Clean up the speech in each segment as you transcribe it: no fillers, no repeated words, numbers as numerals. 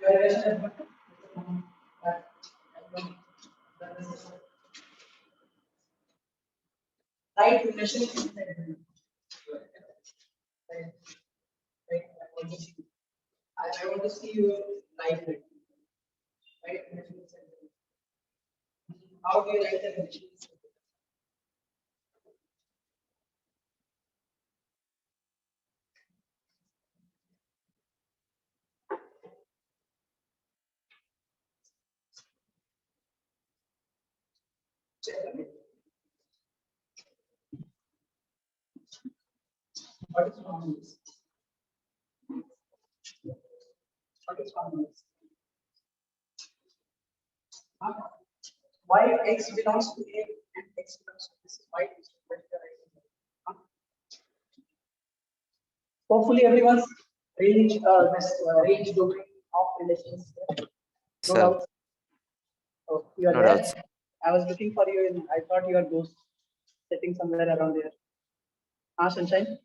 Your relation is what? Right relation is inside builder. Right. I want to see your life right. Right. How do you write the relation? What is wrong with this? What is wrong with this? Huh? Why x belongs to A and x belongs to this? Why? Huh? Hopefully, everyone's range domain of relations. No Sir, doubt. Oh, you are no there. doubts. I was looking for you, and I thought you are ghost sitting somewhere around there. Ah, Sunshine.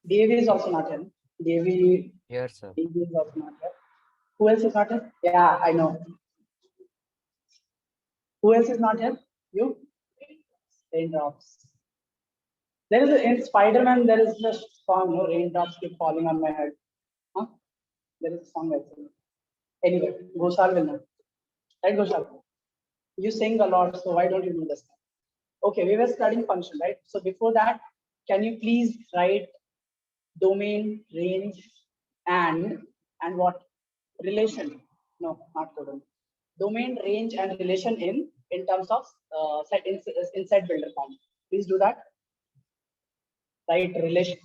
DAV is also not here. DAV, Here, sir. is also not here. Who else is not here? Yeah, I know. Who else is not here? You? Raindrops. There is in Spider-Man. There is a song. No raindrops keep falling on my head. Huh? There is a song actually. Anyway, Ghoshal will know. Right, Ghoshal? You sing a lot, so why don't you do this? Okay, we were studying function, right? So before that, can you please write domain, range, and what? Relation? No, not codon. Domain, range, and relation in terms of inside builder form. Please do that. Write relation,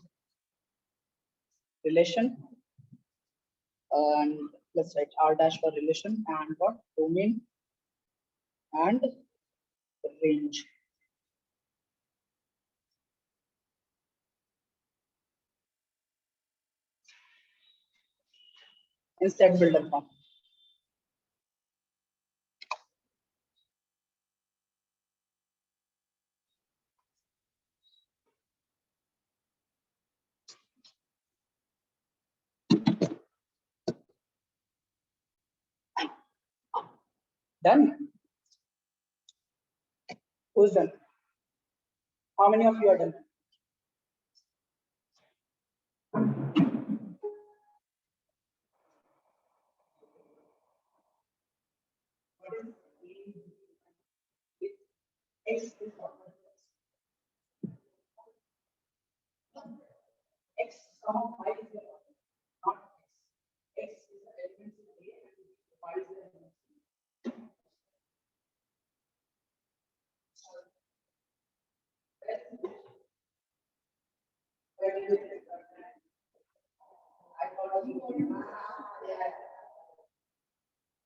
and let's write r dash for relation and what? Domain and range. Inside builder form. Done? Who's done? How many of you are done? X is what? X comma y is not X. X is the element in A and y is the element. Where did you get that? I got you. Yeah.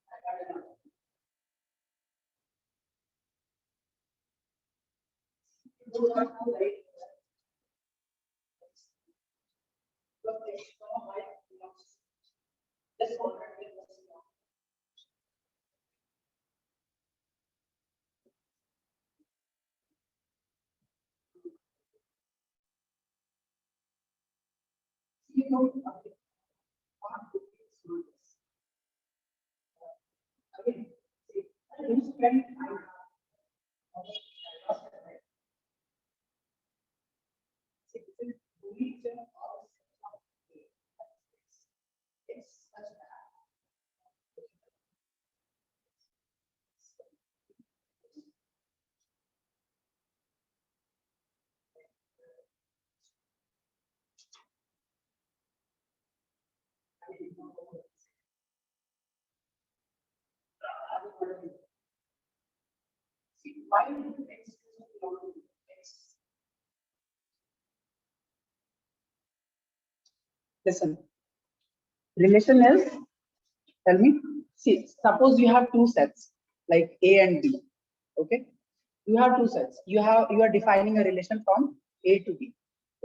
I got it. Those are two right. Because X comma y belongs to this one. You know, again, instrument why do X belong to X? Listen, relation is, tell me, see, suppose you have two sets like A and B, okay? You have two sets. You are defining a relation from A to B,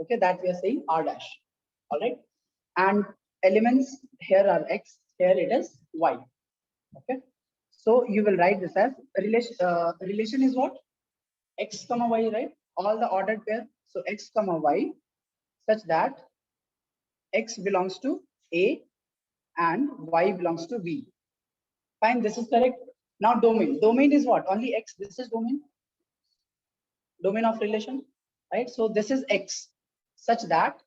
okay? That we are saying R dash, all right? And elements here are X, here it is Y, okay? So you will write this as relation is what? X comma Y, right? All the ordered pair. So X comma Y such that X belongs to A and y belongs to v. Fine, this is correct. Now domain. Domain is what? Only x. This is domain. Domain of relation, right? So this is x, such that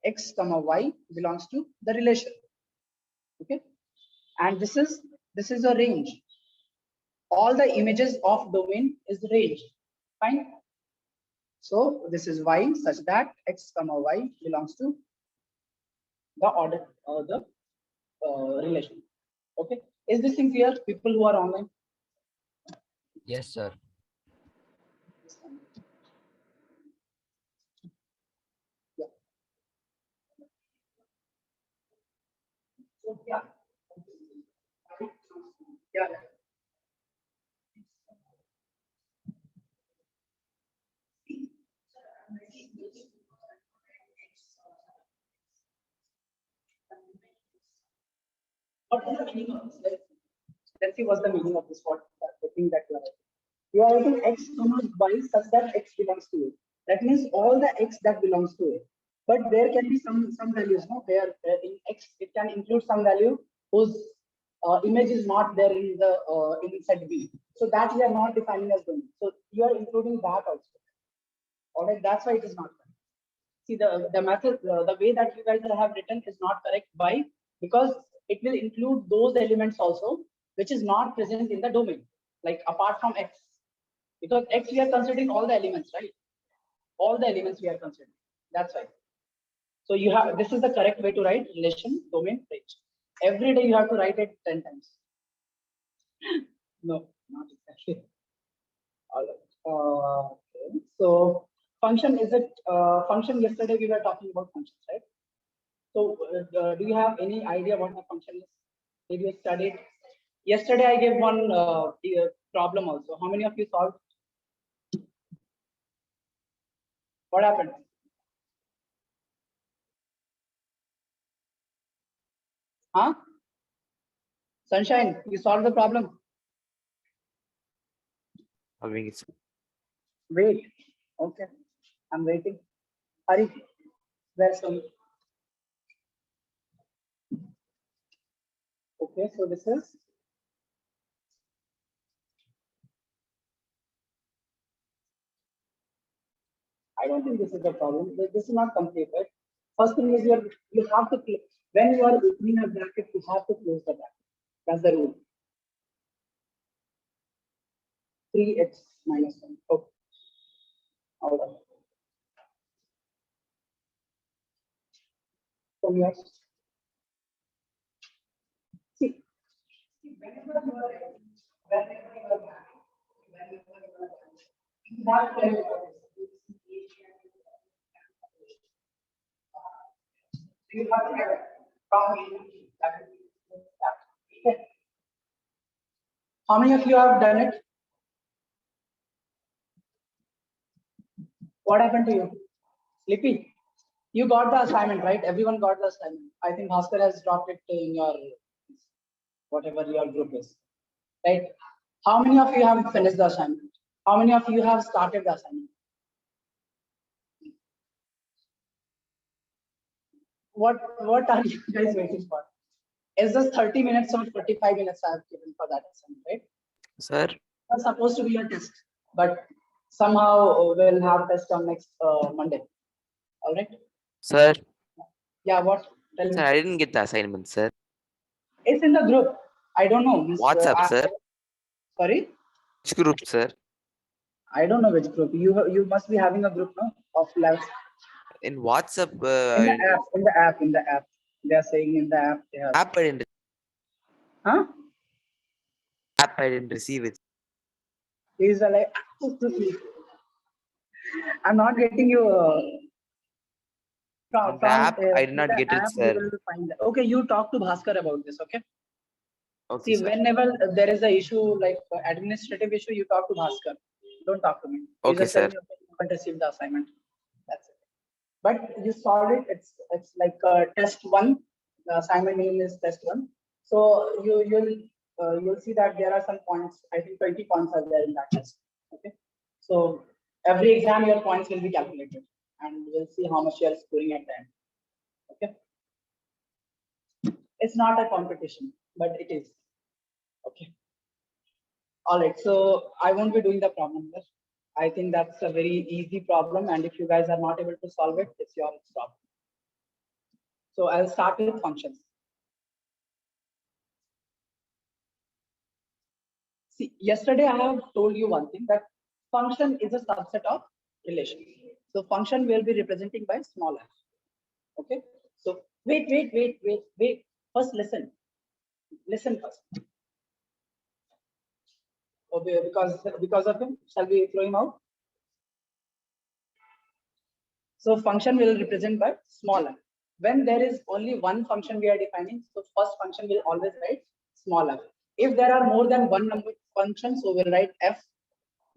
x comma y belongs to the relation. Okay, and this is a range. All the images of domain is range. Fine. So this is y such that x comma y belongs to the order or the relation. Okay, is this in clear? People who are online. Yes, sir. Yeah. So, yeah. Yeah. What is the meaning of this? Let's see what's the meaning of this. What the thing that you are writing. You are writing x comma y such that x belongs to it. That means all the x that belongs to it. But there can be some values, no? Where in x it can include some value whose image is not there in the in set B. So that we are not defining as domain. So you are including that also. All right, that's why it is not correct. See the method, the way that you guys have written is not correct. Why? Because it will include those elements also which is not present in the domain, like apart from x. Because x we are considering all the elements, right? All the elements we are considering. That's why. So you have, this is the correct way to write relation, domain, range. Every day you have to write it 10 times. No, not exactly. All right. Okay. So function, is it function? Yesterday we were talking about functions, right? So do you have any idea what the function is? Did you study it? Yesterday I gave one problem also. How many of you solved? What happened? Huh? Sunshine, you solved the problem. Solving it. Wait. Okay. I'm waiting. Hurry. Where's some? Okay, so this is. I don't think this is the problem. This is not completed. First thing is you have to click. When you are opening a bracket, you have to close the bracket. That's the rule. 3x minus 1. Okay. All right. From your see, whenever you are whenever you are you have to you have to get from okay. How many of you have done it? What happened to you? Sleepy? You got the assignment, right? Everyone got the assignment. I think Bhaskar has dropped it in your whatever your group is. Right? How many of you have finished the assignment? How many of you have started the assignment? What are you guys waiting for? Is this 30 minutes or 45 minutes I have given for that assignment, right? Sir. It's supposed to be a test, but somehow we'll have test on next Monday. All right. Sir. Yeah, what? Tell me. Sir, I didn't get the assignment, sir. It's in the group. I don't know. WhatsApp, sir. Sorry? Which group, sir? I don't know which group. You must be having a group, no? Of labs. In WhatsApp. In the app. They are saying in the app. They have. App I didn't. Huh? App I didn't receive it. He's like, I'm not getting you. On the app, I did not get it, sir. You will find that. Okay, you talk to Bhaskar about this, okay? Okay, see, sir. whenever there is a issue like administrative issue, you talk to Bhaskar. Don't talk to me. You Okay, just tell sir. me, okay, you haven't received the assignment. That's it. But you solved it. It's like test one. The assignment name is test one. So you'll see that there are some points. I think 20 points are there in that test. Okay. So every exam your points will be calculated, and we'll see how much you are scoring at the end. Okay. It's not a competition, but it is. Okay. All right. So I won't be doing the problem here. I think that's a very easy problem. And if you guys are not able to solve it, it's your problem. So I'll start with functions. See, yesterday I have told you one thing, that function is a subset of relation. So function will be representing by small f. Okay. So wait. First listen. Listen first. Okay, because of him, shall we throw him out? So function will represent by small f. When there is only one function we are defining, so first function will always write small f. If there are more than one number functions, so we'll write f,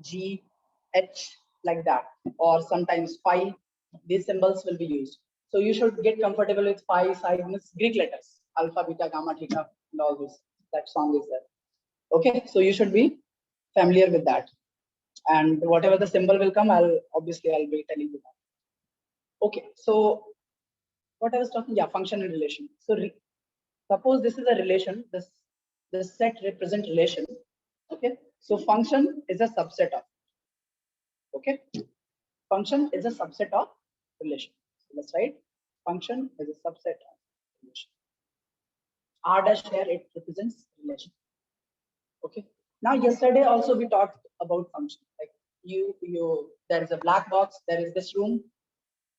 g, h, like that, or sometimes phi. These symbols will be used. So you should get comfortable with phi, psi, Greek letters, alpha, beta, gamma, theta, and all this. That song is there. Okay, so you should be familiar with that. And whatever the symbol will come, I'll be telling you that. Okay, so what I was talking, yeah, function and relation. So suppose this is a relation, this set represent relation. Okay, so function is a subset of. Okay, function is a subset of relation. So let's write function is a subset of relation. R dash here, it represents relation. Okay. Now yesterday also we talked about function. Like there is a black box, there is this room,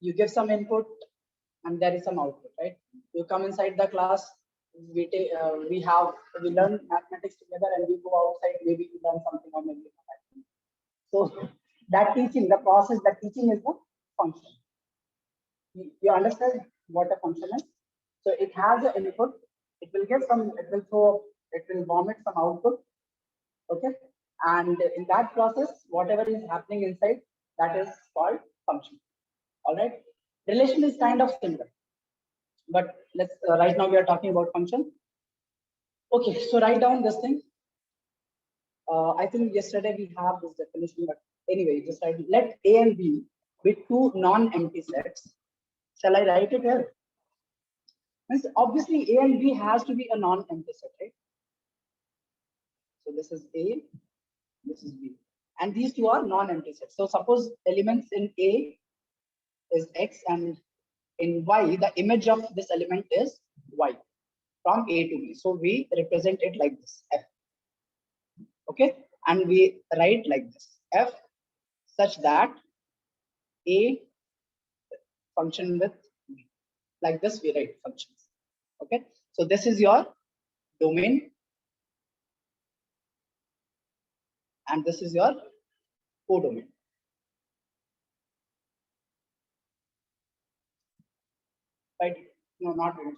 you give some input and there is some output, right? You come inside the class, we learn mathematics together, and we go outside, maybe we learn something or maybe not. So that teaching, the process, that teaching is the function. You understand what a function is? So it has an input, it will vomit some output. Okay, and in that process, whatever is happening inside, that is called function. All right, relation is kind of similar, but let's right now we are talking about function. Okay, so write down this thing. I think yesterday we have this definition, but anyway, just write, let A and B be two non-empty sets. Shall I write it here? Means obviously A and B has to be a non-empty set, right? So this is A, this is B, and these two are non-empty sets. So suppose elements in A is X, and in Y, the image of this element is Y from A to B. So we represent it like this, F. Okay, and we write like this, F such that A function with B. Like this we write functions. Okay, so this is your domain, and this is your codomain. Right? No, not range.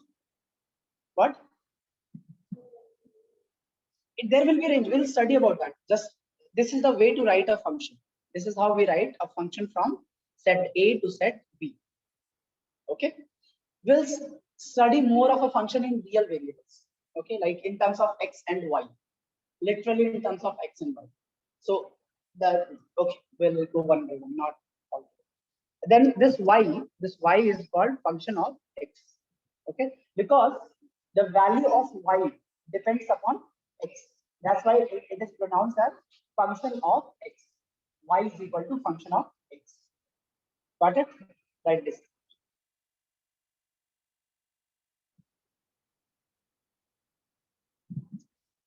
What? There will be range. We'll study about that. Just this is the way to write a function. This is how we write a function from set A to set B. Okay. We'll study more of a function in real variables. Okay, like in terms of X and Y. Literally in terms of X and Y. So we'll go one by one, not all. Then this Y is called function of X. Okay, because the value of Y depends upon X. That's why it is pronounced as function of X. Y is equal to function of X. Got it? Write this.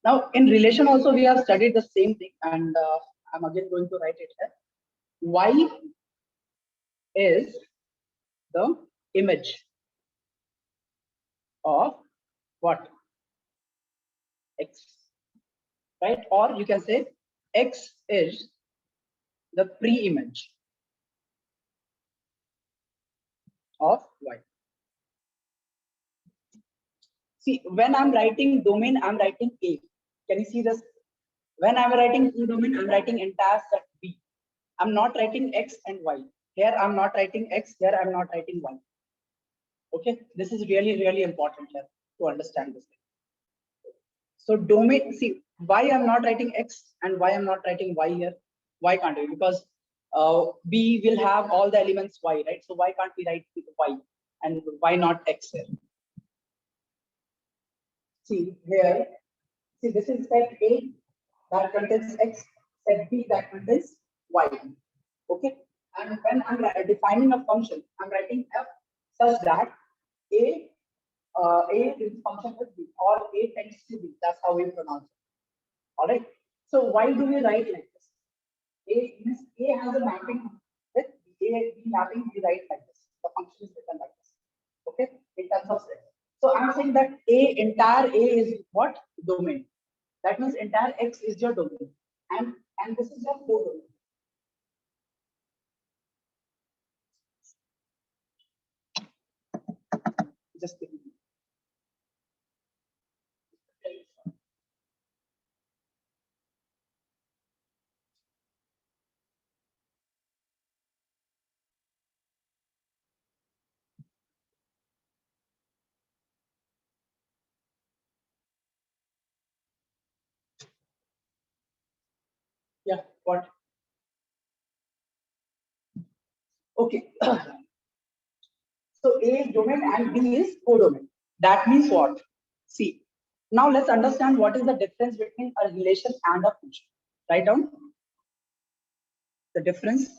Now, in relation also, we have studied the same thing, and I'm again going to write it here. Y is the image of what? X, right? Or you can say X is the pre-image of Y. See, when I'm writing domain, I'm writing A. Can you see this? When I'm writing domain, I'm writing entire set B. I'm not writing X and Y. Here I'm not writing X, here I'm not writing Y. Okay, this is really, really important here to understand this thing. So domain, see, why I'm not writing X and why I'm not writing Y here? Why can't we? Because B will have all the elements Y, right? So why can't we write Y? And why not X here? See here, see this is set A that contains X, set B that contains Y. Okay, and when I'm defining a function, I'm writing F such that A is function with B or A tends to B. That's how we pronounce it. All right. So why do we write like this? A has a mapping with A B mapping. We write like this. The function is written like this. Okay, in terms of set. So I'm saying that entire A is what? Domain. That means entire X is your domain, and this is your codomain. Just give me. Yeah. What? Okay. So A is domain and B is codomain. That means what? See, now let's understand what is the difference between a relation and a function. Write down the difference.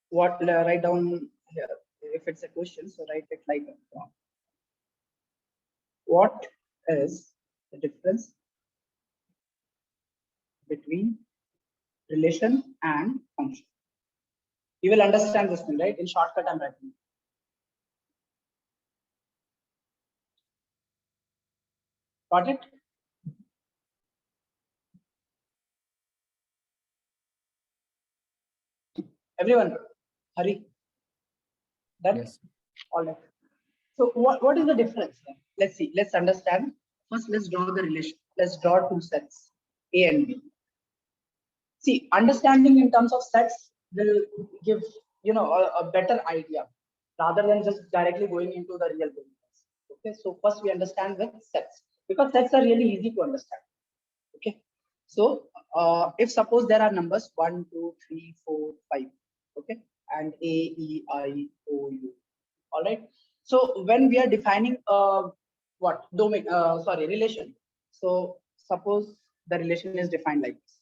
What write down here? If it's a question, so write it like what is the difference between relation and function? You will understand this thing, right? In shortcut, I'm writing. Got it? Everyone, hurry. Done? Yes. All right. So what is the difference then? Let's see. Let's understand. First, let's draw the relation. Let's draw two sets, A and B. See, understanding in terms of sets will give a better idea rather than just directly going into the real business. Okay, so first we understand with sets because sets are really easy to understand. Okay, so if suppose there are numbers 1, 2, 3, 4, 5, okay, and A, E, I, O, U. All right. So when we are defining what domain, sorry, relation. So suppose the relation is defined like this.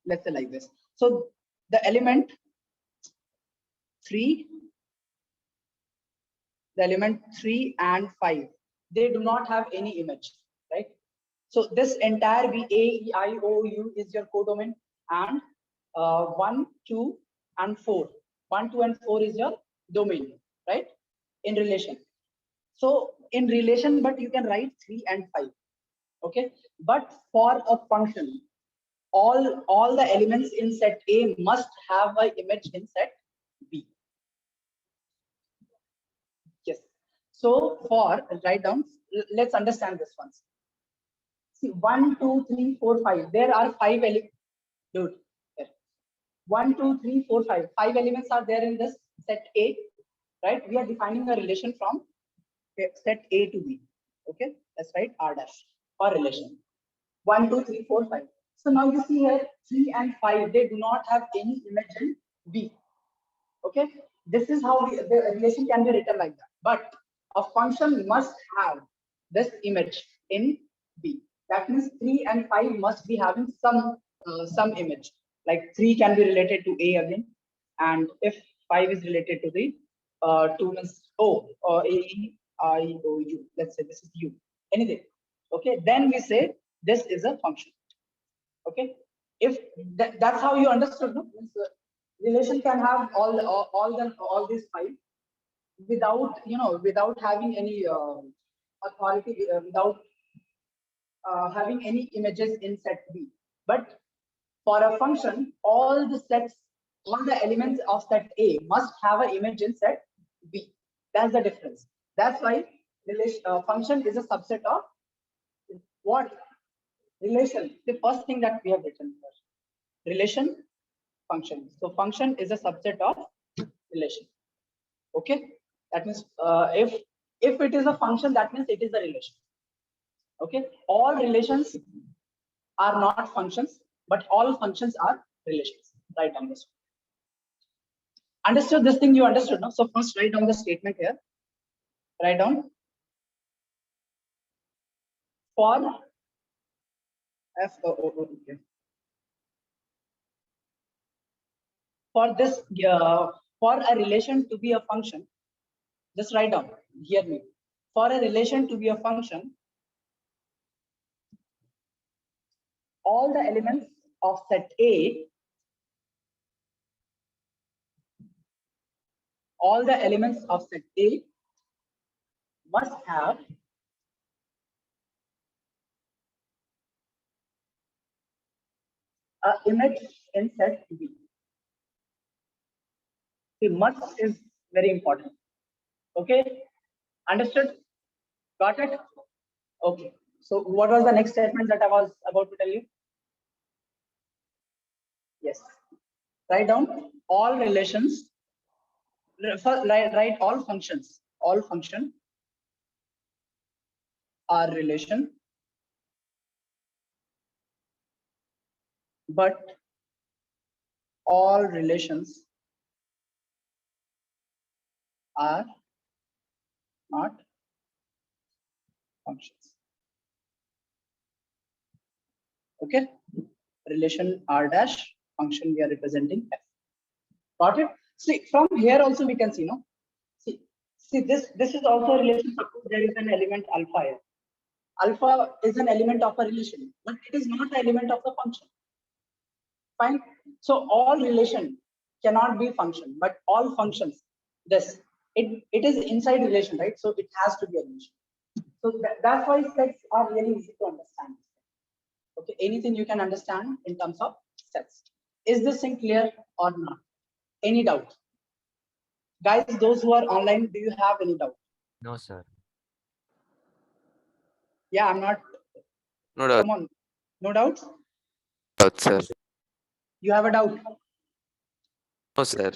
Let's say like this. So the element 3, the element 3 and 5, they do not have any image, right? So this entire B, A, E, I, O, U is your codomain, and 1, 2, and 4. 1, 2, and 4 is your domain, right? In relation. So in relation, but you can write 3 and 5. Okay. But for a function, all the elements in set A must have an image in set B. Yes. So for write down, let's understand this once. See, 1, 2, 3, 4, 5. There are 5 elements. Dude, here. 1, 2, 3, 4, 5. 5 elements are there in this set A, right? We are defining a relation from set A to B. Okay, let's write R dash or relation. 1, 2, 3, 4, 5. So now you see here 3 and 5, they do not have any image in B. Okay, this is how the relation can be written like that. But a function must have this image in B. That means 3 and 5 must be having some image. Like 3 can be related to A again, and if 5 is related to the 2 means O or A, E, I, O, U. Let's say this is U. Anything. Okay, then we say this is a function. Okay, if that's how you understood, no? Means, relation can have all these 5 without having any authority, without having any images in set B. But for a function, all the elements of set A must have an image in set B. That's the difference. That's why function is a subset of what? Relation. The first thing that we have written here. Relation, function. So function is a subset of relation. Okay. That means if it is a function, that means it is a relation. Okay. All relations are not functions, but all functions are relations. Write down this. Understood this thing? You understood now? So first write down the statement here. Write down. For okay. For this, for a relation to be a function, just write down. Hear me. For a relation to be a function, all the elements of set A, all the elements of set A must have a image in set B. The must is very important. Okay, understood? Got it? Okay. So what was the next statement that I was about to tell you? Yes. Write down all relations. Write all functions. All function are relation, but all relations are not functions. Okay. Relation R dash, function we are representing F. Got it? See, from here also we can see, no? See this is also a relation. Suppose there is an element alpha here. Alpha is an element of a relation, but it is not an element of the function. Fine. So all relation cannot be function, but all functions, this it is inside relation, right? So it has to be a relation. So that's why sets are really easy to understand. Okay, anything you can understand in terms of sets. Is this thing clear or not? Any doubt? Guys, those who are online, do you have any doubt? No, sir. Yeah, I'm not. No doubt. Come on, no doubts? Doubt, sir. You have a doubt? No, sir.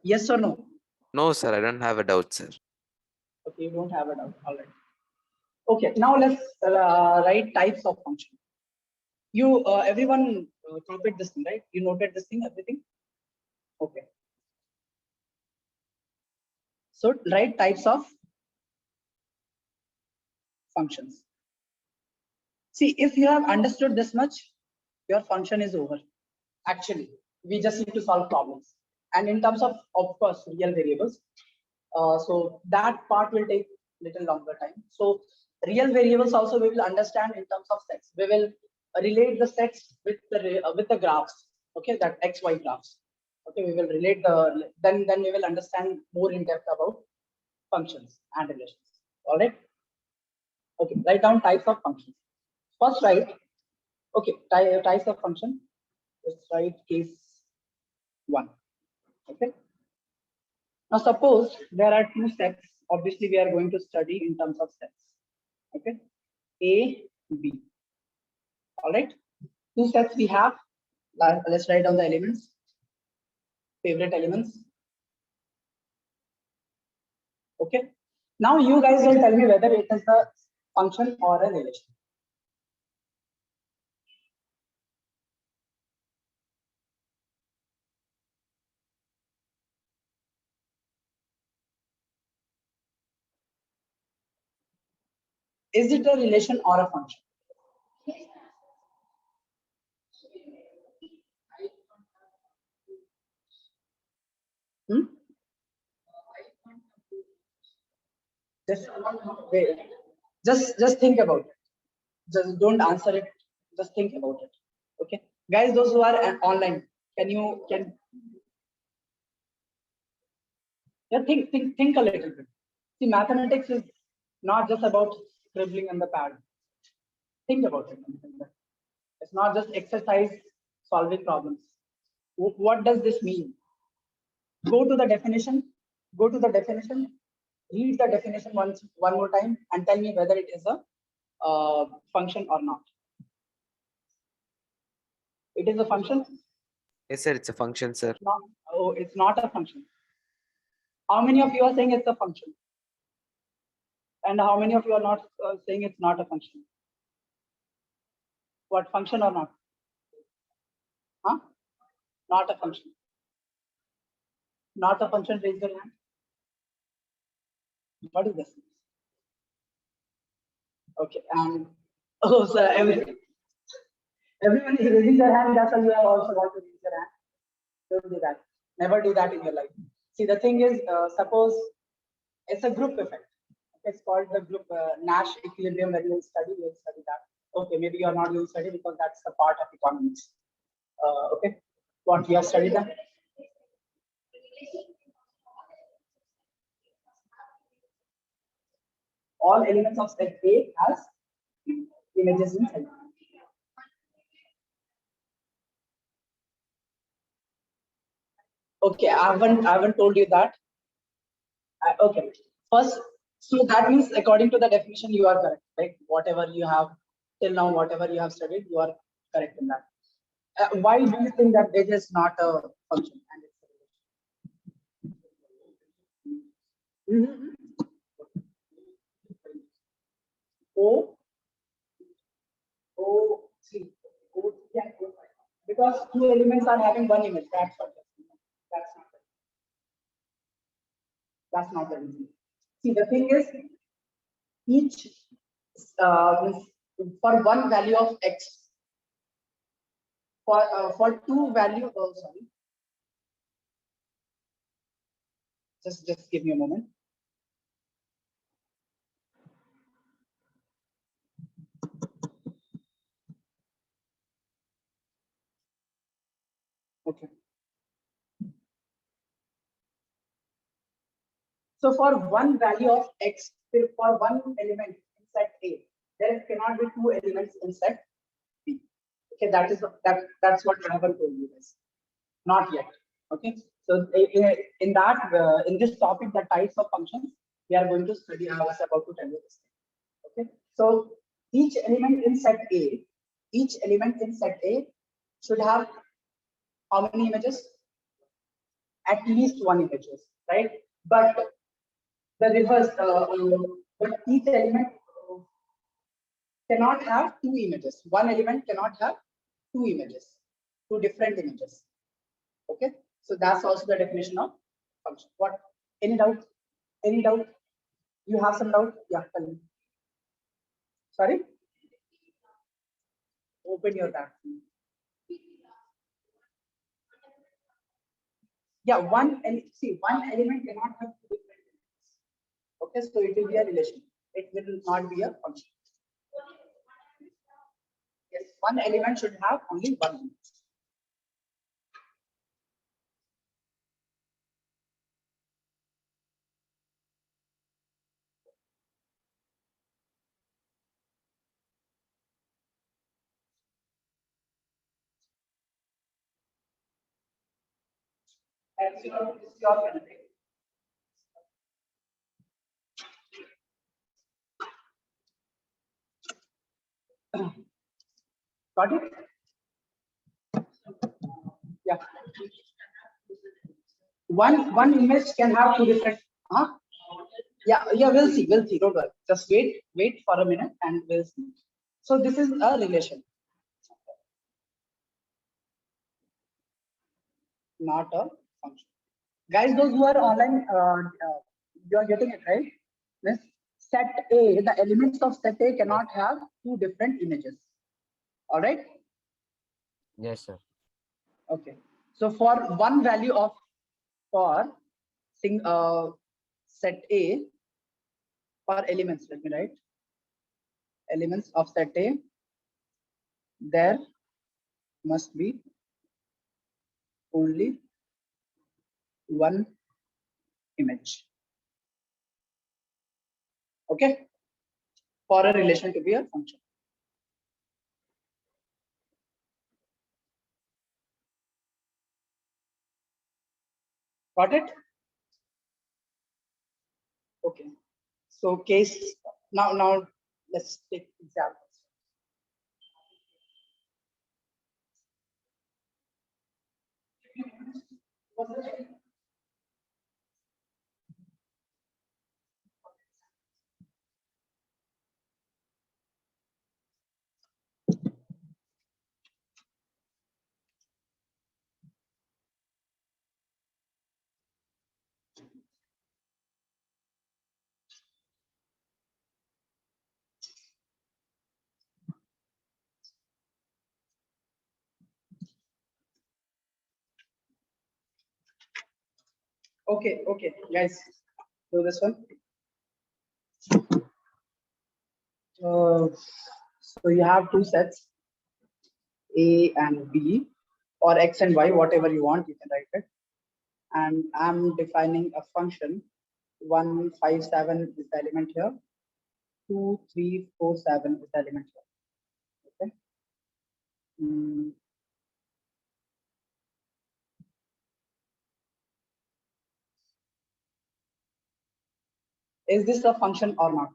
Yes or no? No, sir. I don't have a doubt, sir. Okay, you don't have a doubt. All right. Okay, now let's write types of function. You everyone copied this thing, right? You noted this thing, everything? Okay. So write types of functions. See, if you have understood this much, your function is over. Actually, we just need to solve problems. And in terms of course, real variables, so that part will take little longer time. So real variables also we will understand in terms of sets. We will relate the sets with the graphs. Okay, that X Y graphs. Okay, we will relate the then we will understand more in depth about functions and relations. All right. Okay, write down types of functions. First, write. Okay, types of function. Let's write case 1. Okay. Now suppose there are two sets. Obviously, we are going to study in terms of sets. Okay. A, B. All right. Two sets we have. Let's write down the elements. Favorite elements. Okay. Now you guys will tell me whether it is a function or a relation. Is it a relation or a function? Hmm? Just wait. Just think about it. Just don't answer it. Just think about it. Okay, guys, those who are online, can yeah, think a little bit. See, mathematics is not just about scribbling on the pad. Think about it. It's not just exercise solving problems. What does this mean? Go to the definition. Go to the definition. Read the definition one more time and tell me whether it is a function or not. It is a function. Yes, sir. It's a function, sir. Not, oh, it's not a function. How many of you are saying it's a function? And how many of you are not saying it's not a function? What, function or not? Huh? Not a function. Not a function, raise your hand. What is this? Okay, and oh, sir, everyone is raising their hand. That's why you have also got to raise your hand. Don't do that. Never do that in your life. See, the thing is, suppose it's a group effect. It's called the group Nash equilibrium. When you will study that. Okay, maybe you are not going to study because that's the part of economics. Okay, what you have studied that? All elements of set A has images in set. Okay, I haven't told you that. Okay, first, so that means according to the definition, you are correct, right? Whatever you have till now, whatever you have studied, you are correct in that. Why do you think that it is not a function and it's a relation? O, O, three, O, three and O five. Because two elements are having one image. That's what. That's not. That's not the reason. See, the thing is, each means for one value of x, for two value. Oh, sorry. Just give me a moment. Okay. So for one value of x, for one element in set A, there cannot be two elements in set B. Okay, that's what I haven't told you guys. Not yet. Okay. So in this topic, the types of functions we are going to study. I was about to tell you this. Okay. So each element in set A, should have how many images? At least one images, right? But the reverse, but each element cannot have two images. One element cannot have two images, two different images. Okay, so that's also the definition of function. What? Any doubt? Any doubt? You have some doubt? Yeah, tell me. Sorry? Open your back. Yeah, one element cannot have two different elements. Okay, so it will be a relation. It will not be a function. Yes, one element should have only one image. And so this is your country. Got it? Yeah. One image can have two different. Huh? Yeah, we'll see. We'll see. Don't worry. Just wait for a minute, and we'll see. So this is a relation, not a function. Guys, those who are online, you are getting it right. This set A, the elements of set A cannot have two different images. All right. Yes, sir. Okay. So for one value of set A, for elements, let me write elements of set A, there must be only one image. Okay, for a relation to be a function. Got it? Okay. So case now let's take examples. Okay, guys, do this one. So you have two sets, A and B, or X and Y, whatever you want, you can write it. And I'm defining a function. 1, 5, 7 is the element here. 2, 3, 4, 7 is the element here. Okay. Is this a function or not?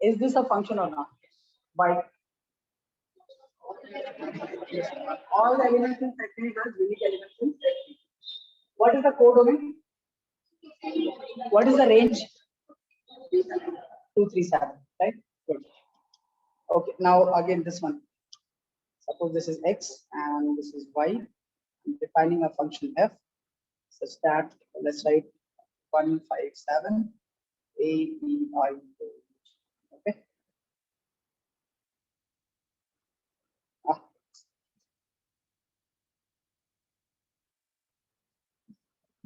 Is this a function or not? Why? All the elements in set three are unique elements in set three. What is the codomain? What is the range? 237, right? Good. Okay, now again this one. Suppose this is x and this is y. I'm defining a function f such that let's write 157 a e I. Okay.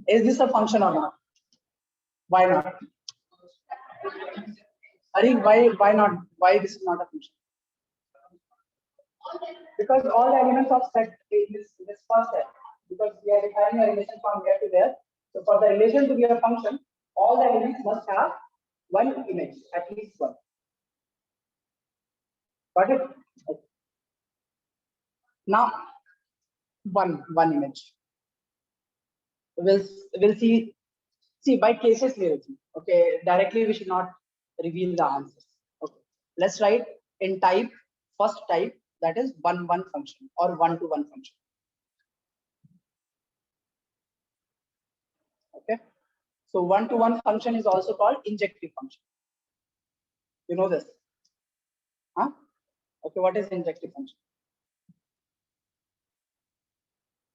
Is this a function or not? Why not? Ari, why not? Why this is not a function? Because all the elements of set in this first set, because we are defining a relation from here to there. So for the relation to be a function, all the elements must have one image, at least one. Got it? Now, one image. We'll see. See, by cases we will see. Okay, directly we should not reveal the answers. Okay, let's write in type, first type, that is one function or one-to-one function. Okay, so one-to-one function is also called injective function. You know this? Huh? Okay, what is injective function?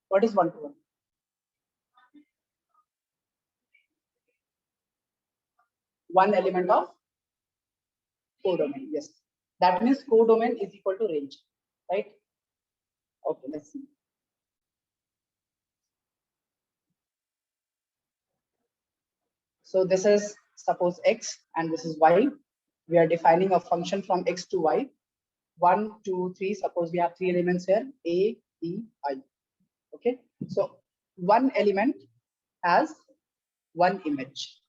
What is one-to-one? One element of codomain. Yes, that means codomain is equal to range, right? Okay, let's see. So this is suppose x and this is y. We are defining a function from x to y. 1, 2, 3. Suppose we have three elements here, A, E, I. Okay. So one element has one image,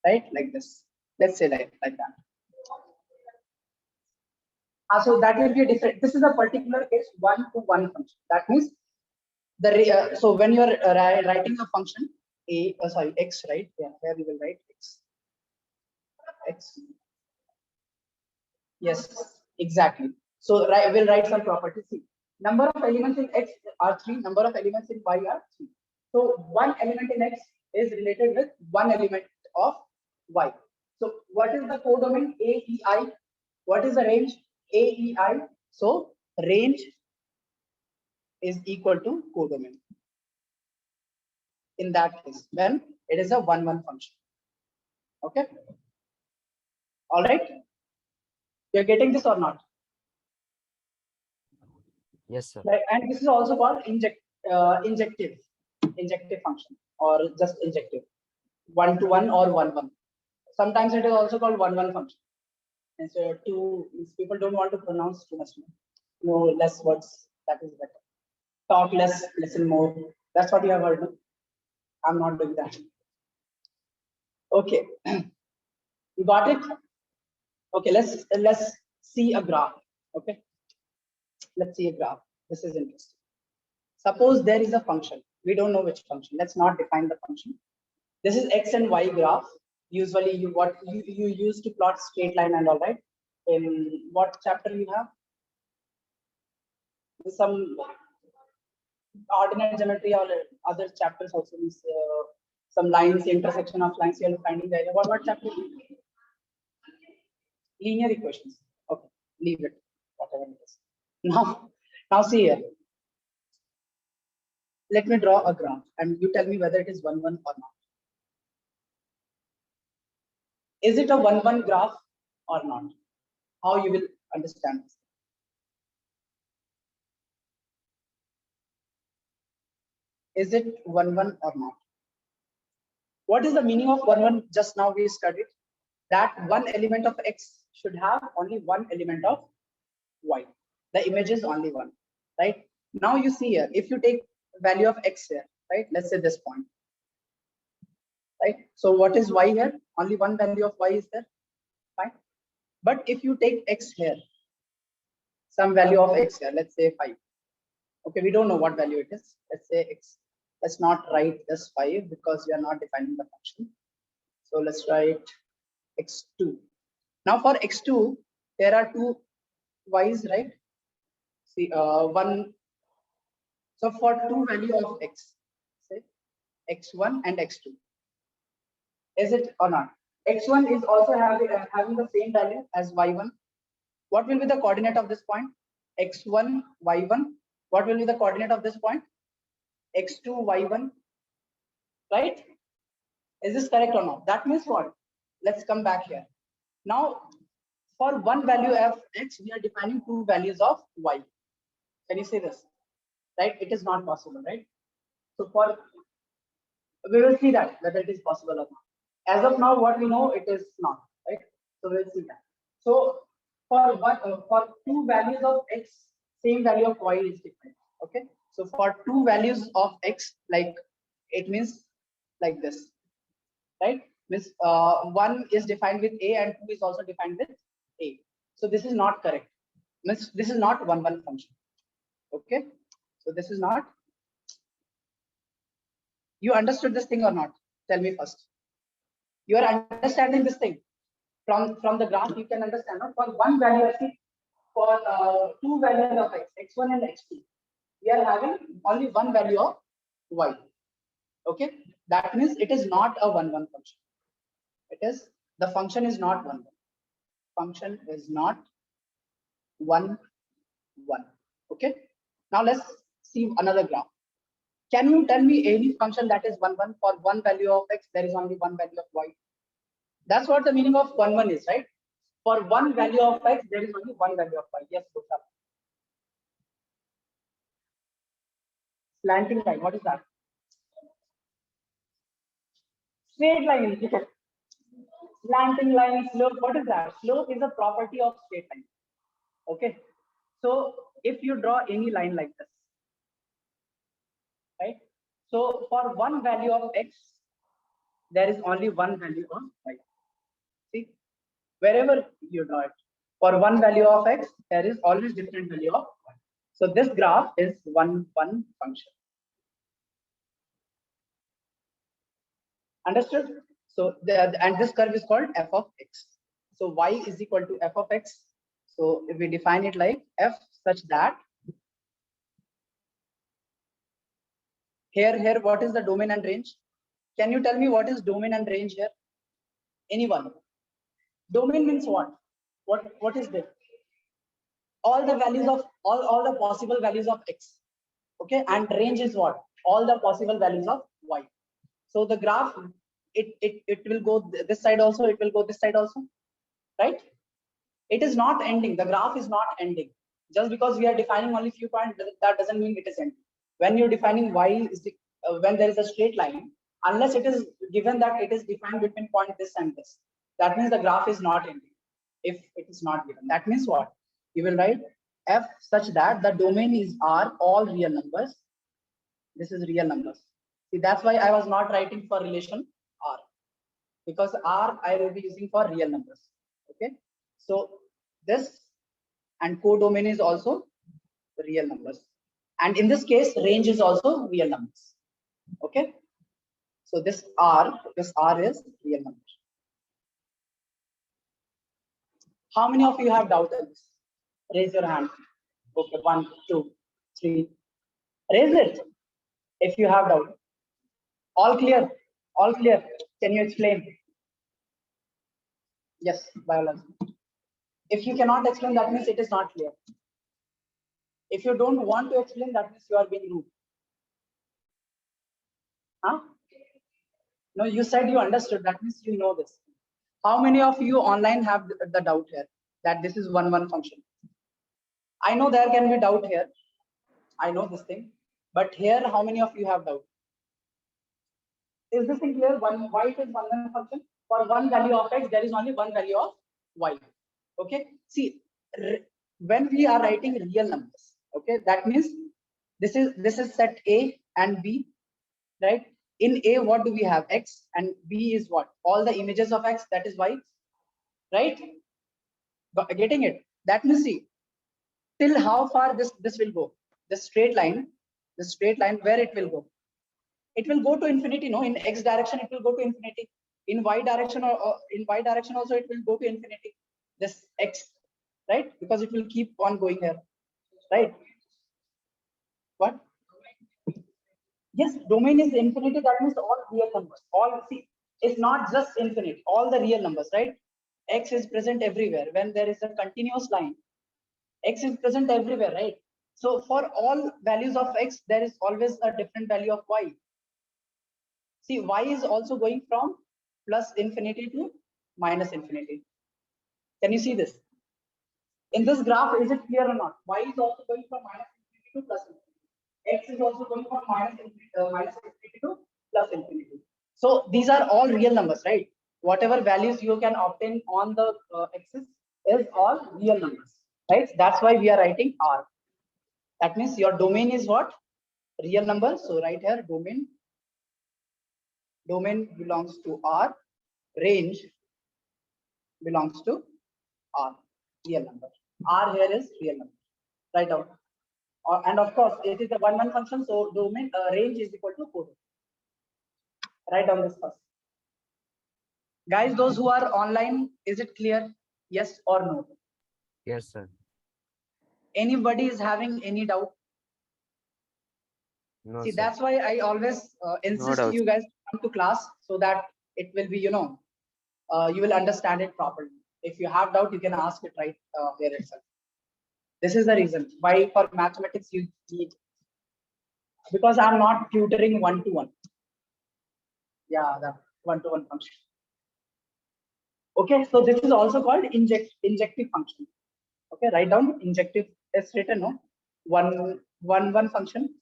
right? Like this. Let's say like that. So that will be a different. This is a particular case one-to-one function. That means the so when you are writing a function x, right? Yeah, here we will write x. Yes, exactly. So we'll write some properties. See, number of elements in x are 3. Number of elements in y are 3. So one element in x is related with one element of y. So what is the codomain AEI? What is the range AEI? So range is equal to codomain. In that case, when it is a one-one function. Okay. All right. You're getting this or not? Yes, sir. Right. And this is also called injective function or just injective. One-to-one or one-one. Sometimes it is also called one-one function. And so people don't want to pronounce too much. No less words. That is better. Talk less, listen more. That's what you have heard. No? I'm not doing that. Okay. You got it? Okay, let's see a graph. Okay. Let's see a graph. This is interesting. Suppose there is a function. We don't know which function. Let's not define the function. This is x and y graph. Usually you use to plot straight line and all, right? In what chapter you have? Some ordinate geometry or other chapters also is some lines, intersection of lines, you are finding the area. What chapter? Linear equations. Okay, leave it, whatever it is. Now see here. Let me draw a graph and you tell me whether it is 1-1 or not. Is it a 1-1 graph or not? How you will understand this? Is it 1, 1 or not? What is the meaning of 1, 1? Just now we studied that one element of X should have only one element of Y. The image is only one, right? Now you see here, if you take value of X here, right? Let's say this point, right? So what is Y here? Only one value of Y is there, fine. But if you take X here, some value of X here, let's say 5. Okay, we don't know what value it is. Let's say X. Let's not write this 5 because we are not defining the function. So let's write X2. Now for X2, there are two Y's, right? See, one. So for two value of X, say X1 and X2, is it or not? X1 is also having the same value as Y1. What will be the coordinate of this point? X1, Y1. What will be the coordinate of this point? X2, Y1. Right? Is this correct or not? That means what? Let's come back here. Now, for one value of X, we are defining two values of Y. Can you see this? Right? It is not possible, right? So we will see that whether it is possible or not. As of now, what we know, it is not, right? So we'll see that. So for two values of X, same value of Y is different. Okay. So for two values of X, like it means like this, right? Means one is defined with A and two is also defined with A. So this is not correct. Means this is not 1, 1 function. Okay. So this is not. You understood this thing or not? Tell me first. You are understanding this thing from the graph. You can understand. No? For one value, for two values of X, X1 and X2, we are having only one value of Y. Okay, that means it is not a 1, 1 function. It is, the function is not 1, 1. Function is not 1, 1. Okay. Now let's see another graph. Can you tell me any function that is 1, 1 for one value of X? There is only one value of Y. That's what the meaning of 1, 1 is, right? For one value of X, there is only one value of Y. Yes, Gosal. Slanting line. What is that? Straight line. Slanting line, slope. What is that? Slope is a property of straight line. Okay. So if you draw any line like this, right? So for one value of X, there is only one value of Y. See, wherever you draw it, for one value of X, there is always different value of Y. So this graph is 1, 1 function. Understood? So and this curve is called f of X. So Y is equal to f of X. So if we define it like f such that here what is the domain and range? Can you tell me what is domain and range here? Anyone? Domain means what? What is this? All the values of all the possible values of X. Okay, and range is what? All the possible values of Y. So the graph, it will go this side also, it will go this side also, right? It is not ending. The graph is not ending. Just because we are defining only few points, that doesn't mean it is ending. When you're defining Y is when there is a straight line, unless it is given that it is defined between point this and this, that means the graph is not ending. If it is not given, that means what? You will write f such that the domain is R, all real numbers. This is real numbers. See, that's why I was not writing for relation R, because R I will be using for real numbers. Okay, so this and codomain is also real numbers, and in this case range is also real numbers. Okay, so this R is real numbers. How many of you have doubted this? Raise your hand. Okay, 1, 2, 3. Raise it if you have doubt. All clear? All clear. Can you explain? Yes, biology. If you cannot explain, that means it is not clear. If you don't want to explain, that means you are being rude. Huh? No, you said you understood. That means you know this. How many of you online have the doubt here that this is 1, 1 function? I know there can be doubt here. I know this thing. But here, how many of you have doubt? Is this thing clear? Why it is one function? For one value of x, there is only one value of y. Okay. See, when we are writing real numbers, okay, that means this is set A and B, right? In A, what do we have? X, and B is what? All the images of x, that is y, right? But getting it? That means, see, till how far this will go? The straight line, where it will go? It will go to infinity. No, in x direction it will go to infinity. In y direction, or in y direction also it will go to infinity. This x, right? Because it will keep on going here, right? What? Yes, domain is infinity. That means all real numbers. All, see, it's not just infinite. All the real numbers, right? X is present everywhere. When there is a continuous line, x is present everywhere, right? So for all values of x, there is always a different value of y. See, y is also going from plus infinity to minus infinity. Can you see this? In this graph, is it clear or not? Y is also going from minus infinity to plus infinity. X is also going from minus infinity to plus infinity. So these are all real numbers, right? Whatever values you can obtain on the axis is all real numbers, right? That's why we are writing R. That means your domain is what? Real number. So right here, domain belongs to R, range belongs to R, real number. R here is real number. Write out. And of course, it is a one function, so domain range is equal to 4. Write down this first. Guys, those who are online, is it clear? Yes or no? Yes, sir. Anybody is having any doubt? No, See, sir. that's why I always insist doubt. you guys come to class so that it will be, you will understand it properly. If you have doubt, you can ask it right here itself. This is the reason why for mathematics you need, because I'm not tutoring one-to-one. Yeah, the one-to-one function. Okay, so this is also called injective function. Okay, write down injective is written, no? One function.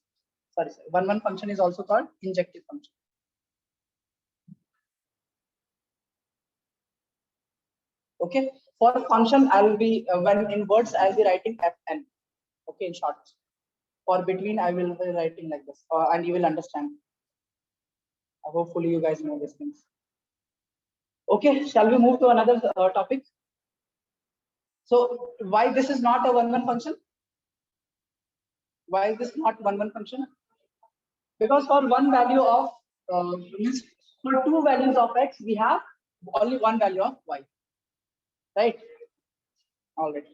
Sorry, one function is also called injective function. Okay, for function, I will be when in words I'll be writing fn. Okay, in short. For between, I will be writing like this, and you will understand. Hopefully, you guys know these things. Okay, shall we move to another topic? So, why this is not a one-one function? Why is this not one-one function? Because for one value of for two values of x, we have only one value of y. Right? All right.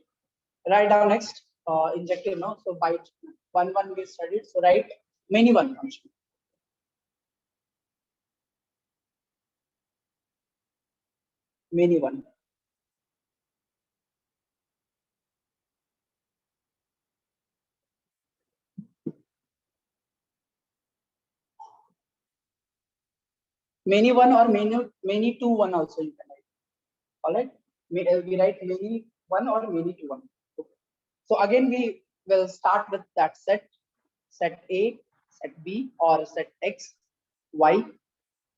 Write down next injective now. So by one we studied. So write many one function. Many one. Many one or many two one also you can write. All right. We write many one or many two one. Okay. So again we will start with that set A, set B, or set X, Y.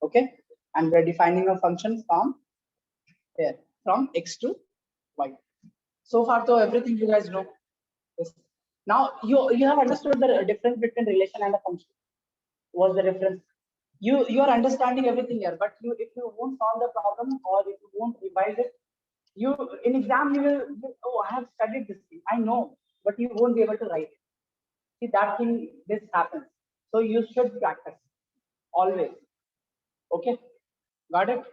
Okay, and we're defining a function from here, from X to Y. So far, though, everything you guys know. Yes. Now you have understood the difference between relation and a function. What's the difference? You are understanding everything here, but if you won't solve the problem or if you won't revise it, you in exam oh, I have studied this thing, I know, but you won't be able to write it. See, that thing, this happens. So you should practice always. Okay, got it?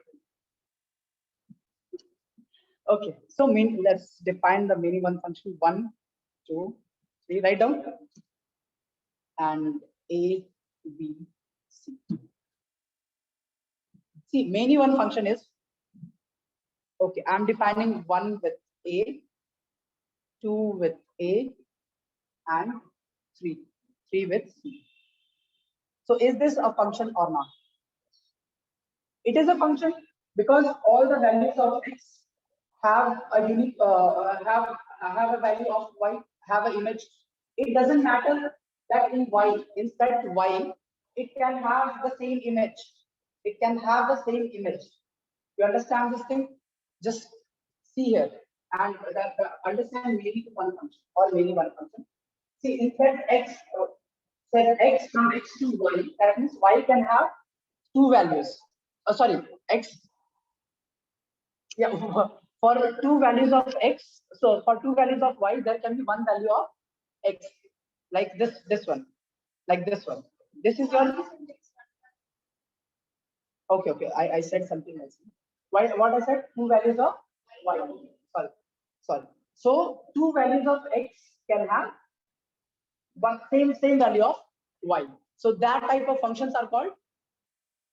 Okay, so let's define the many one function. 1, 2, 3. Write down. And A, B, C. See, many one function is, okay, I'm defining 1 with A, 2 with A, and 3 with C. So is this a function or not? It is a function because all the values of x have a unique have a value of y, have an image. It doesn't matter that in set Y, it can have the same image. It can have the same image. You understand this thing? Just see here and understand maybe one function or maybe one function. See, in set X from X to Y, that means Y can have two values. Sorry, X. Yeah, for two values of X, so for two values of Y, there can be one value of X, like this one, like this one. This is your. Okay. I said something else. Why? What I said? Two values of Y. Sorry. So two values of X can have one same value of Y. So that type of functions are called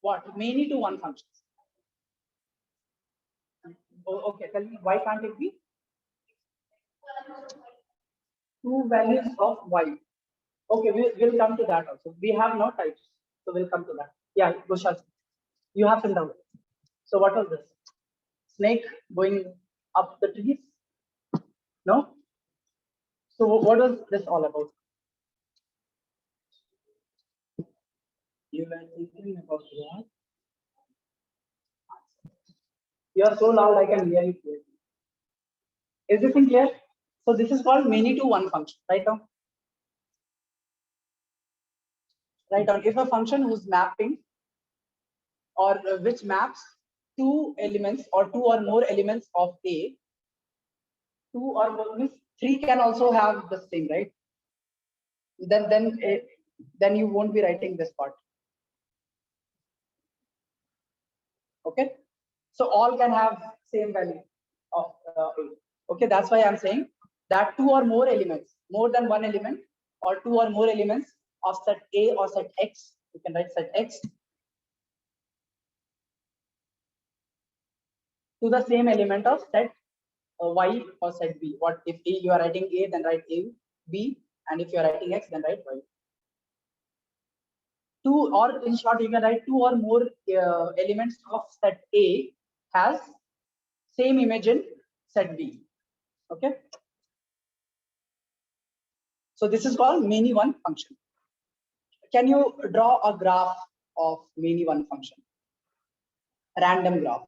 what? Many to one functions. Oh, okay, tell me why can't it be two values of Y? Okay, we'll come to that also. We have no types, so we'll come to that. Yeah, Gushal, you have filled out. So what was this? Snake going up the trees? No? So what was this all about? You were thinking about what? You are so loud, I can hear you clearly. Is this thing clear? So this is called many to one function, right now? Right on. If a function whose mapping or which maps two elements or two or more elements of A, two or more means three can also have the same, right? Then you won't be writing this part. Okay, so all can have same value of A. Okay, that's why I'm saying that two or more elements, more than one element, or two or more elements of set A or set X, you can write set X, to the same element of set Y or set B. What if you are writing A, then write A, B, and if you are writing X, then write Y. Two, or in short, you can write two or more elements of set A has same image in set B. Okay. So this is called many one function. Can you draw a graph of many one function? Random graph,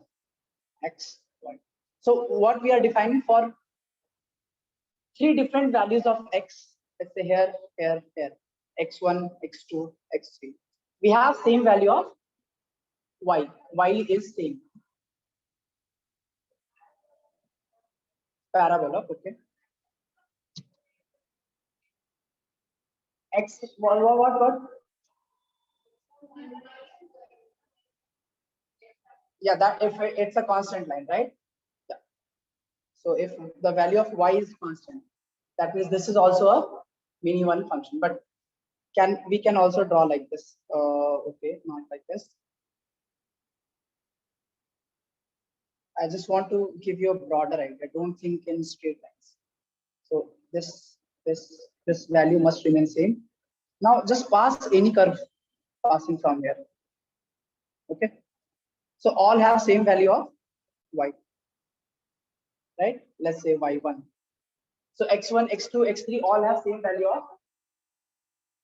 X, Y. So what we are defining for three different values of X, let's say here, X1, X2, X3. We have same value of Y. Y is same. Parabola, okay. X, what? Yeah, that if it's a constant line, right? Yeah. So if the value of Y is constant, that means this is also a mini one function. But we can also draw like this. Okay, not like this. I just want to give you a broader idea. Don't think in straight lines. So this value must remain same. Now just pass any curve passing from here. Okay. So all have same value of Y. Right? Let's say Y1. So X1, X2, X3 all have same value of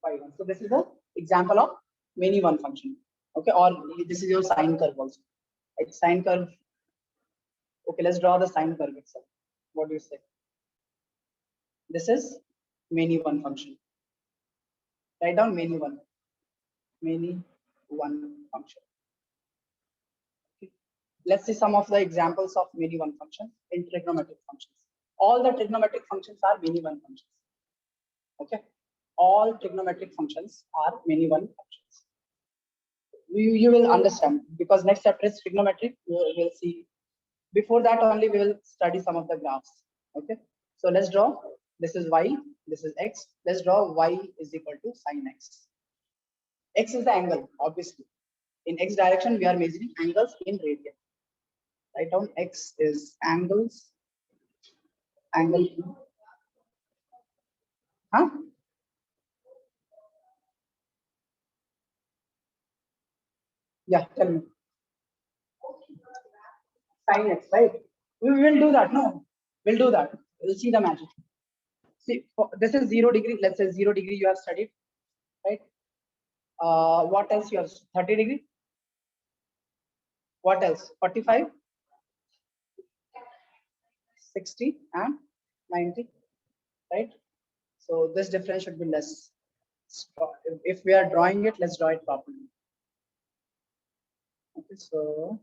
Y1. So this is an example of many one function. Okay, or this is your sine curve also. Like sine curve. Okay, let's draw the sine curve itself. What do you say? This is many one function. Write down many one function. Okay. Let's see some of the examples of many one function in trigonometric functions. All the trigonometric functions are many one functions. Okay, all trigonometric functions are many one functions. You will understand because next chapter is trigonometric. We'll see. Before that only we will study some of the graphs. Okay, so let's draw. This is Y, this is X. Let's draw Y is equal to sine X. X is the angle, obviously. In X direction, we are measuring angles in radian. Write down X is angles. Angle. Huh? Yeah, tell me. Sine X, right? We will do that. No, we'll do that. We'll see the magic. See, this is 0 degree. Let's say 0 degree you have studied. What else you have? 30 degree. What else? 45, 60 and 90, right? So this difference should be less. If we are drawing it, let's draw it properly. Okay, so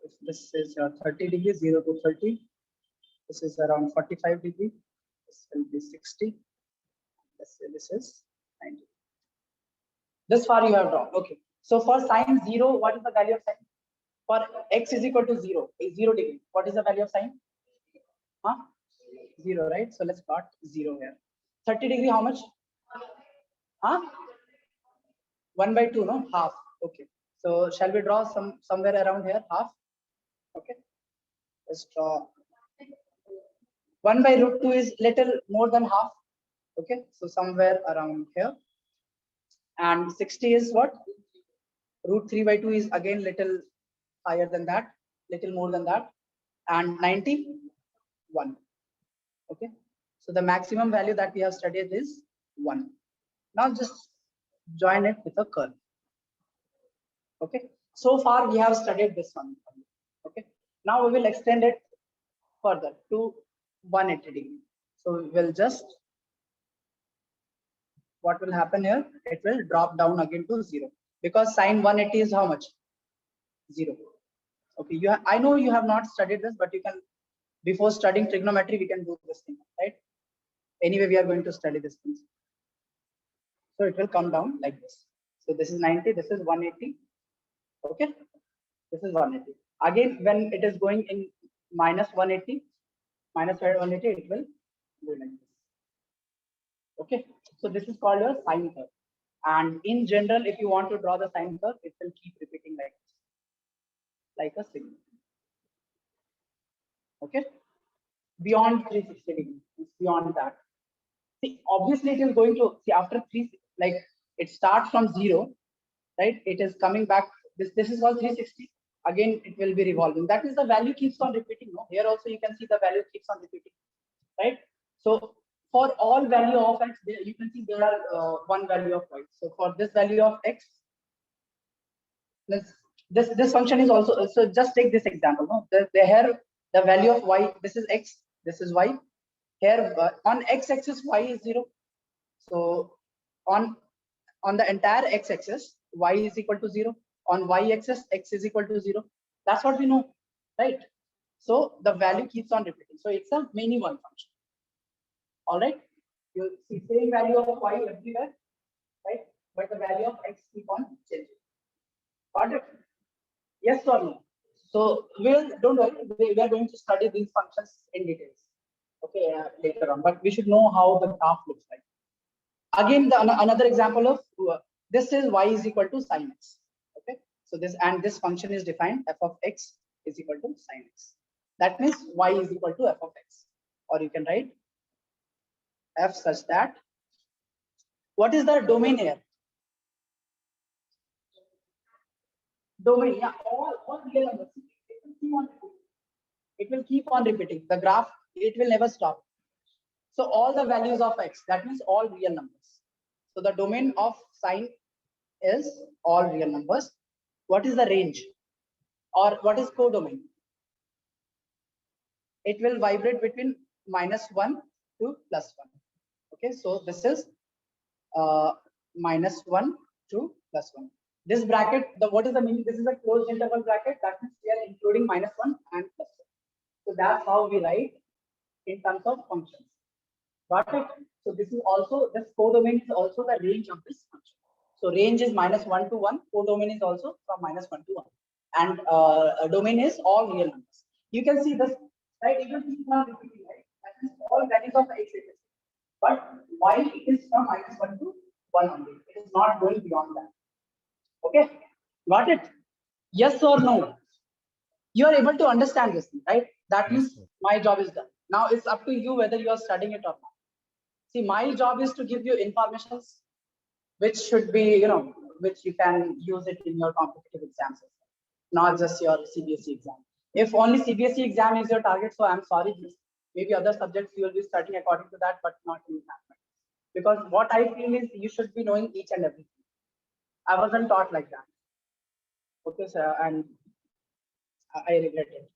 if this is your 30 degrees, 0 to 30, this is around 45 degree, this will be 60, let's say this is 90. This far you have drawn. Okay, so for sine 0, what is the value of sine? For x is equal to 0, 0 degree, what is the value of sine? 0, right? So let's plot 0 here. 30 degree, how much? 1 by 2, no? Half. Okay. So shall we draw somewhere around here? Half. Okay. Let's draw. 1 by root 2 is little more than half. Okay. So somewhere around here. And 60 is what? Root 3 by 2 is again little higher than that, little more than that. And 91. Okay. So the maximum value that we have studied is 1. Now just join it with a curve. Okay. So far we have studied this one. Okay. Now we will extend it further to 180 degree. So we will just, what will happen here? It will drop down again to 0 because sine 180 is how much? 0. Okay. I know you have not studied this, but you can, before studying trigonometry, we can do this thing, right? Anyway, we are going to study this thing. So it will come down like this. So this is 90, this is 180. Okay. This is 180. Again, when it is going in minus 180, it will go like this. Okay. So this is called a sine curve. And in general, if you want to draw the sine curve, it will keep repeating like this, like a signal. Okay. Beyond 360 degrees, beyond that. See, obviously it is going to see after 3, like it starts from 0, right? It is coming back. This is all 360. Again, it will be revolving. That is the value keeps on repeating. No? Here also you can see the value keeps on repeating, right? So for all value of x, you can see there are one value of y. So for this value of x, this function is also, so just take this example. No, here the value of y, this is x, this is y. Here on x-axis y is 0. So on the entire x-axis y is equal to 0. On y-axis x is equal to 0. That's what we know, right? So the value keeps on repeating. So it's a many one function. All right, you see same value of y everywhere, right? But the value of x keep on changing. Got it? Yes or no? So don't worry, we are going to study these functions in details. Okay, later on. But we should know how the graph looks like. Again, another example of this is y is equal to sine x. Okay, so this function is defined f of x is equal to sine x. That means y is equal to f of x, or you can write f such that, what is the domain here? Domain, yeah, all real numbers. It will keep on repeating. The graph, it will never stop. So all the values of x, that means all real numbers. So the domain of sine is all real numbers. What is the range? Or what is codomain? It will vibrate between -1 to +1. Okay, so this is -1 to +1. This bracket, what is the meaning? This is a closed interval bracket. That means we are including -1 and +1. So that's how we write in terms of functions. Got it? So this codomain is also the range of this function. So range is -1 to 1. Codomain is also from -1 to 1. And domain is all real numbers. You can see this, right? It will keep on repeating, right? That is all values of x. But y is from -1 to 1 only. It is not going beyond that. Okay, got it? Yes or no? You are able to understand this, right? That means my job is done. Now it's up to you whether you are studying it or not. See, my job is to give you informations which should be, which you can use it in your competitive exams, not just your CBSE exam. If only CBSE exam is your target, so I'm sorry, maybe other subjects you will be studying according to that, but not in mathematics. because what I feel is you should be knowing each and everything. I wasn't taught like that. Okay, sir, and I regret it.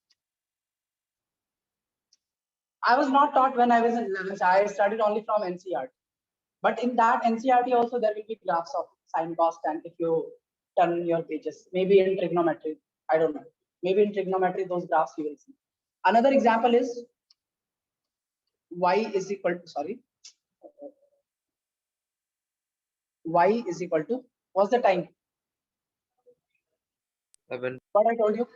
I was not taught when I was in 11th. I studied only from NCERT. But in that NCERT also there will be graphs of sine, cos, tan if you turn your pages. Maybe in trigonometry, I don't know. Maybe in trigonometry those graphs you will see. Another example is y is equal to, sorry, y is equal to, what's the time? 11. What I told you,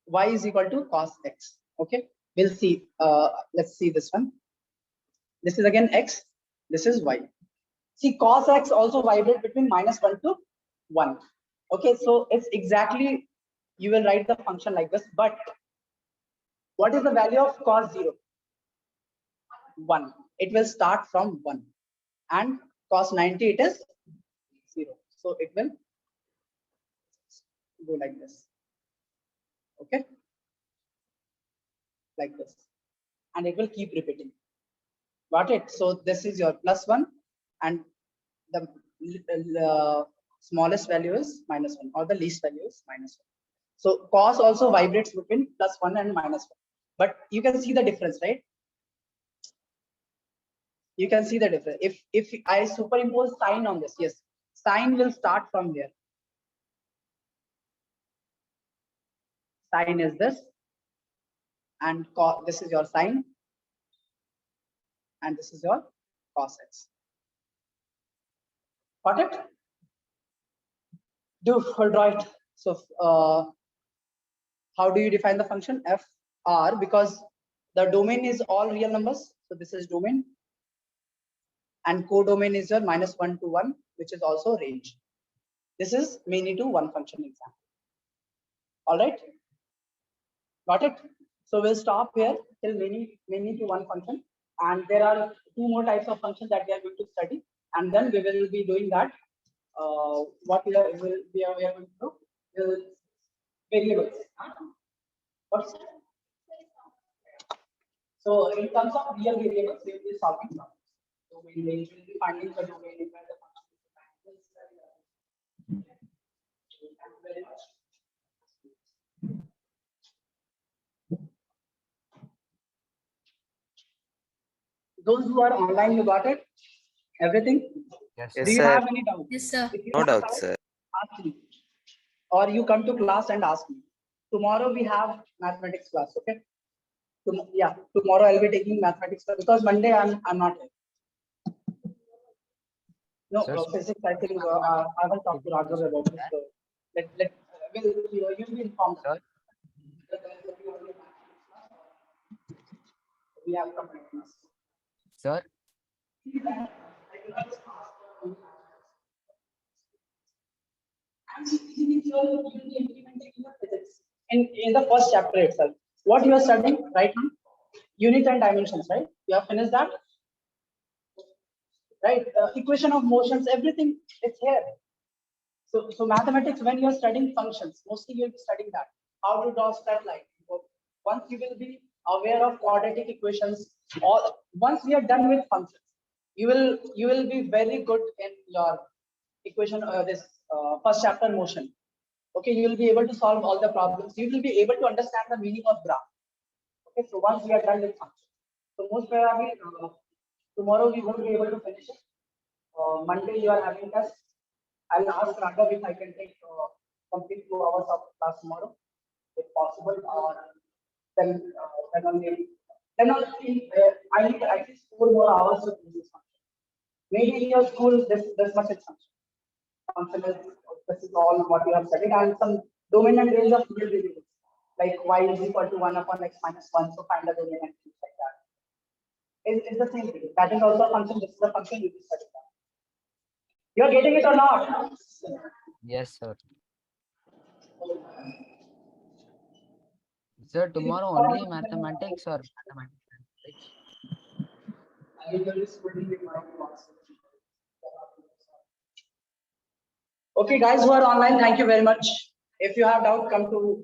y is equal to cos x. Okay, we'll see. Let's see this one. This is again x. This is y. See, cos x also vibrate between -1 to 1. Okay, so it's exactly, you will write the function like this, but what is the value of cos 0? 1. It will start from 1. And cos 90, it is 0. So it will go like this. Okay, like this. And it will keep repeating. Got it? So this is your +1, and the smallest value is -1, or the least value is -1. So cos also vibrates between +1 and -1. But you can see the difference, right? You can see the difference. If I superimpose sine on this, yes, sine will start from here. Sine is this, and this is your sine, and this is your cos x. Got it? Do draw it. So how do you define the function f r? Because the domain is all real numbers. So this is domain, and codomain is your -1 to 1, which is also range. This is many to one function example. All right, got it? So we'll stop here till many to one function, and there are two more types of functions that we are going to study, and then we will be doing that. What we are going to do is variables. What's it? So in terms of real variables, we will be solving problems. So we will be finding the domain where the function is defined. Thank you very much. Those who are online, you got it? Everything? Yes, Yes, Do you sir. have any doubt? Yes, sir. If you No have doubt, doubt, sir. ask me. Or you come to class and ask me. Tomorrow we have mathematics class, okay? Yeah, tomorrow I'll be taking mathematics class because Monday I'm not here. No, Sir, physics, I think I will talk to Raghav about this. So you'll be informed. sir. We have combined class. Sir, In the first chapter itself, what you are studying right now, unit and dimensions, right? You have finished that, right? Equation of motions, everything is here. So mathematics, when you are studying functions, mostly you'll be studying that, how to draw straight line. Once you will be aware of quadratic equations, or once we are done with functions, you will be very good in your equation, this first chapter motion. Okay, you will be able to solve all the problems. You will be able to understand the meaning of graph. Okay, so once we are done with functions, so most probably tomorrow we won't be able to finish it. Monday you are having test. I'll ask Raghav if I can take complete 2 hours of class tomorrow, if possible, or then only I need at least 4 more hours to finish this function. Maybe in your school this much is function. Function is, this is all what you have studied, and some domain and range of real variables like y is equal to 1 upon x minus 1. So find the domain and things like that. It's the same thing. That is also a function. This is a function you will study. You are getting it or not? yes, sir. Sir, tomorrow only mathematics or mathematics? Okay, guys who are online, thank you very much. If you have doubt, come to.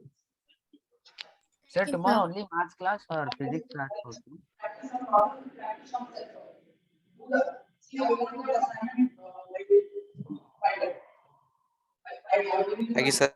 Sir, tomorrow only maths class or physics class also? Thank you, sir.